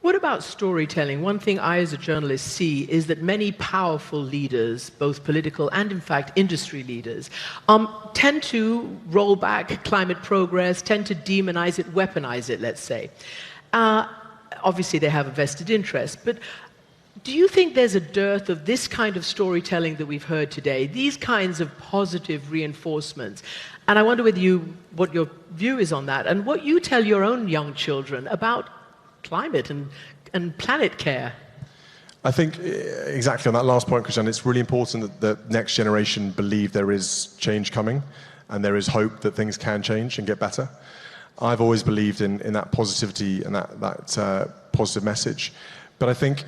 What about storytelling? One thing I, as a journalist, see is that many powerful leaders, both political and, in fact, industry leaders, tend to roll back climate progress, tend to demonize it, weaponize it, let's say. Obviously, they have a vested interest, but do you think there's a dearth of this kind of storytelling that we've heard today, these kinds of positive reinforcements? And I wonder what your view is on that, and what you tell your own young children about climate and planet care. I think exactly on that last point, Christian, it's really important that the next generation believe there is change coming and there is hope that things can change and get better. I've always believed in that positivity and that positive message. But I think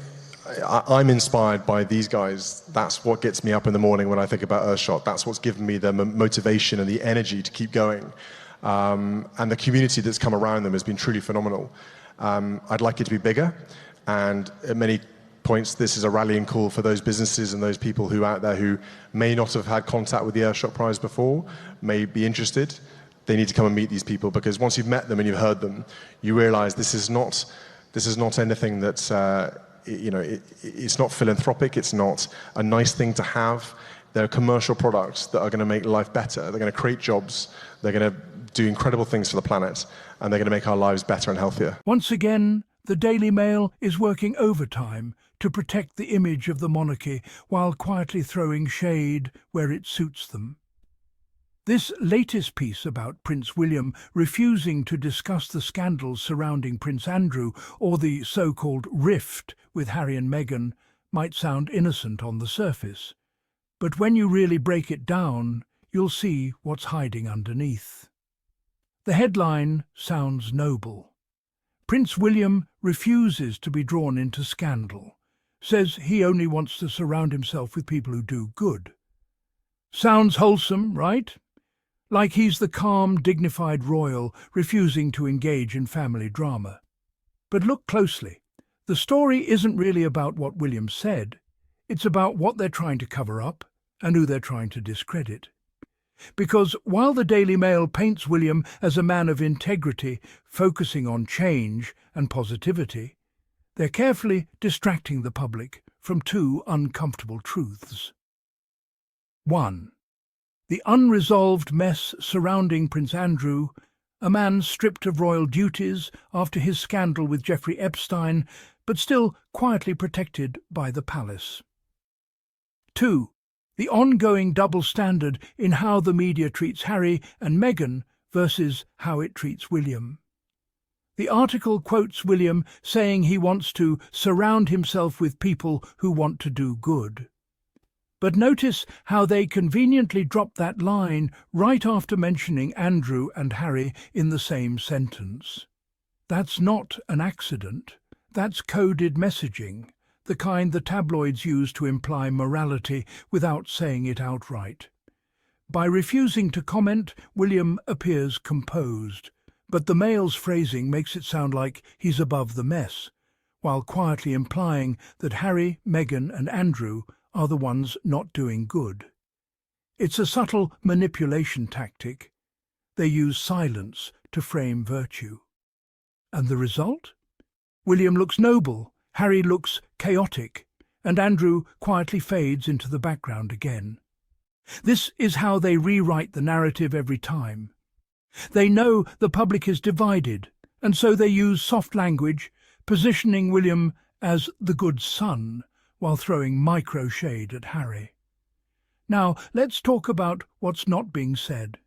I'm inspired by these guys. That's what gets me up in the morning when I think about Earthshot. That's what's given me the motivation and the energy to keep going. And the community that's come around them has been truly phenomenal. I'd like it to be bigger, and at many points this is a rallying call for those businesses and those people who out there who may not have had contact with the Earthshot Prize before, may be interested. They need to come and meet these people, because once you've met them and you've heard them, you realize this is not anything that's it's not philanthropic, it's not a nice thing to have. They're commercial products that are going to make life better. They're going to create jobs. They're going to do incredible things for the planet, and they're going to make our lives better and healthier. Once again, the Daily Mail is working overtime to protect the image of the monarchy while quietly throwing shade where it suits them. This latest piece about Prince William refusing to discuss the scandals surrounding Prince Andrew or the so-called rift with Harry and Meghan might sound innocent on the surface. But when you really break it down, you'll see what's hiding underneath. The headline sounds noble. Prince William refuses to be drawn into scandal, says he only wants to surround himself with people who do good. Sounds wholesome, right? Like he's the calm, dignified royal refusing to engage in family drama. But look closely. The story isn't really about what William said. It's about what they're trying to cover up and who they're trying to discredit. Because while the Daily Mail paints William as a man of integrity, focusing on change and positivity, they're carefully distracting the public from two uncomfortable truths. 1. The unresolved mess surrounding Prince Andrew, a man stripped of royal duties after his scandal with Jeffrey Epstein, but still quietly protected by the palace. 2. The ongoing double standard in how the media treats Harry and Meghan versus how it treats William. The article quotes William saying he wants to surround himself with people who want to do good. But notice how they conveniently drop that line right after mentioning Andrew and Harry in the same sentence. That's not an accident. That's coded messaging, the kind the tabloids use to imply morality without saying it outright. By refusing to comment, William appears composed, but the Mail's phrasing makes it sound like he's above the mess, while quietly implying that Harry, Meghan and Andrew are the ones not doing good. It's a subtle manipulation tactic. They use silence to frame virtue. And the result? William looks noble, Harry looks chaotic, and Andrew quietly fades into the background again. This is how they rewrite the narrative every time. They know the public is divided, and so they use soft language, positioning William as the good son, while throwing micro-shade at Harry. Now, let's talk about what's not being said.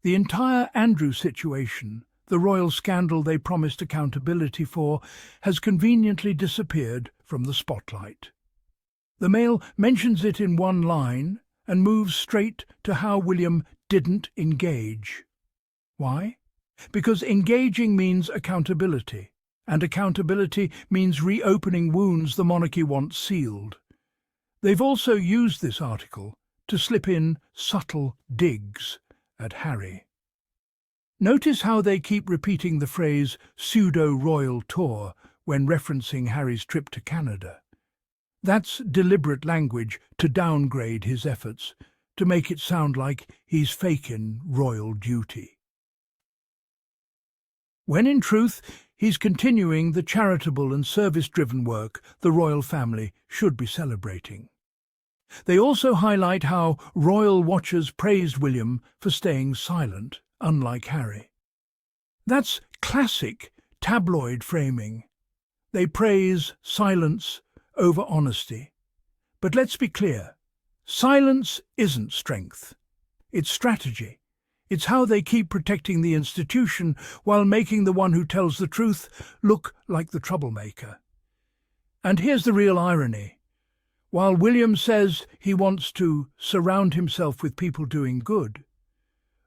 The entire Andrew situation, the royal scandal they promised accountability for, has conveniently disappeared from the spotlight. The Mail mentions it in one line and moves straight to how William didn't engage. Why? Because engaging means accountability, and accountability means reopening wounds the monarchy wants sealed. They've also used this article to slip in subtle digs at Harry. Notice how they keep repeating the phrase pseudo-royal tour when referencing Harry's trip to Canada. That's deliberate language to downgrade his efforts, to make it sound like he's faking royal duty. When in truth, He's continuing the charitable and service-driven work the royal family should be celebrating. They also highlight how royal watchers praised William for staying silent, unlike Harry. That's classic tabloid framing. They praise silence over honesty. But let's be clear, silence isn't strength. It's strategy. It's how they keep protecting the institution while making the one who tells the truth look like the troublemaker. And here's the real irony. While William says he wants to surround himself with people doing good,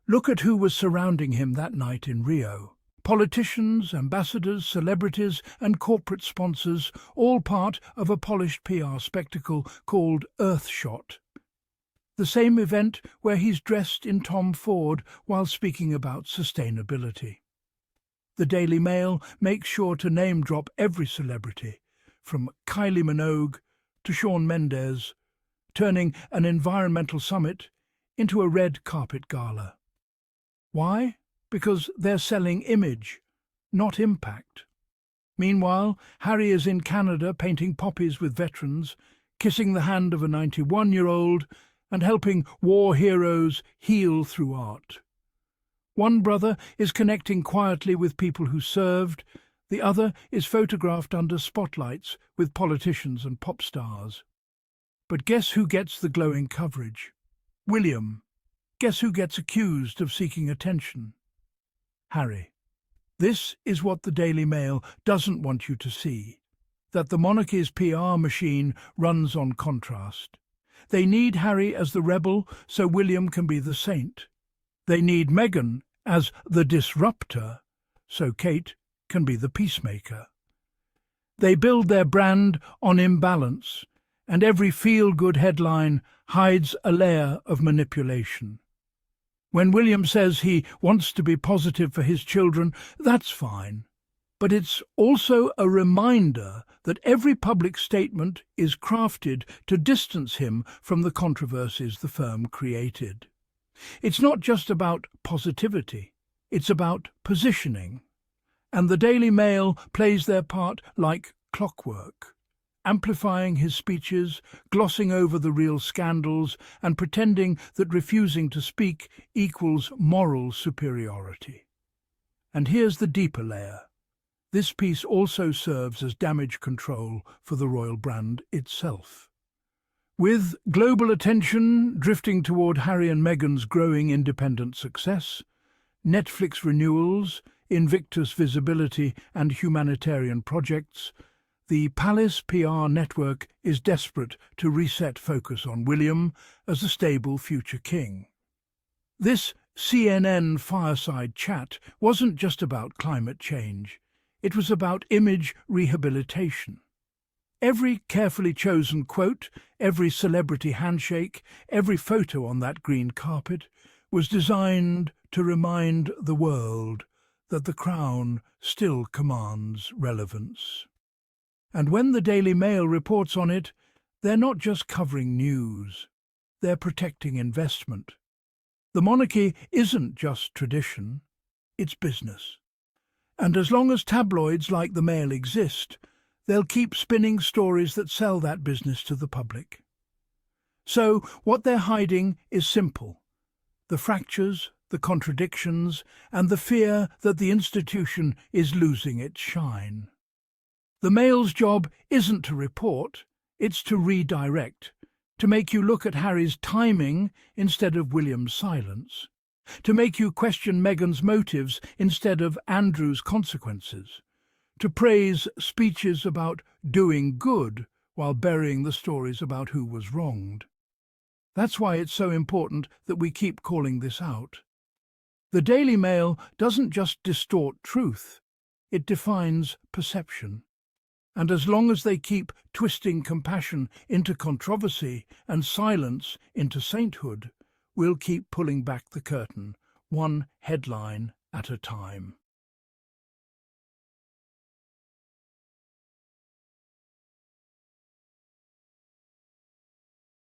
look at who was surrounding him that night in Rio. Politicians, ambassadors, celebrities and corporate sponsors, all part of a polished PR spectacle called Earthshot. The same event where he's dressed in Tom Ford while speaking about sustainability. The Daily Mail makes sure to name-drop every celebrity, from Kylie Minogue to Shawn Mendes, turning an environmental summit into a red carpet gala. Why? Because they're selling image, not impact. Meanwhile, Harry is in Canada painting poppies with veterans, kissing the hand of a 91-year-old and helping war heroes heal through art. One brother is connecting quietly with people who served, the other is photographed under spotlights with politicians and pop stars. But guess who gets the glowing coverage? William. Guess who gets accused of seeking attention? Harry. This is what the Daily Mail doesn't want you to see, that the monarchy's PR machine runs on contrast. They need Harry as the rebel so William can be the saint. They need Meghan as the disruptor so Kate can be the peacemaker. They build their brand on imbalance, and every feel-good headline hides a layer of manipulation. When William says he wants to be positive for his children, that's fine. But it's also a reminder that every public statement is crafted to distance him from the controversies the firm created. It's not just about positivity, it's about positioning. And the Daily Mail plays their part like clockwork, amplifying his speeches, glossing over the real scandals, and pretending that refusing to speak equals moral superiority. And here's the deeper layer. This piece also serves as damage control for the royal brand itself. With global attention drifting toward Harry and Meghan's growing independent success, Netflix renewals, Invictus visibility and humanitarian projects, the Palace PR network is desperate to reset focus on William as a stable future king. This CNN fireside chat wasn't just about climate change. It was about image rehabilitation. Every carefully chosen quote, every celebrity handshake, every photo on that green carpet was designed to remind the world that the crown still commands relevance. And when the Daily Mail reports on it, they're not just covering news, they're protecting investment. The monarchy isn't just tradition, it's business. And as long as tabloids like the Mail exist, they'll keep spinning stories that sell that business to the public. So what they're hiding is simple: the fractures, the contradictions, and the fear that the institution is losing its shine. The Mail's job isn't to report, it's to redirect, to make you look at Harry's timing instead of William's silence, to make you question Meghan's motives instead of Andrew's consequences, to praise speeches about doing good while burying the stories about who was wronged. That's why it's so important that we keep calling this out. The Daily Mail doesn't just distort truth, it defines perception. And as long as they keep twisting compassion into controversy and silence into sainthood, we'll keep pulling back the curtain, one headline at a time.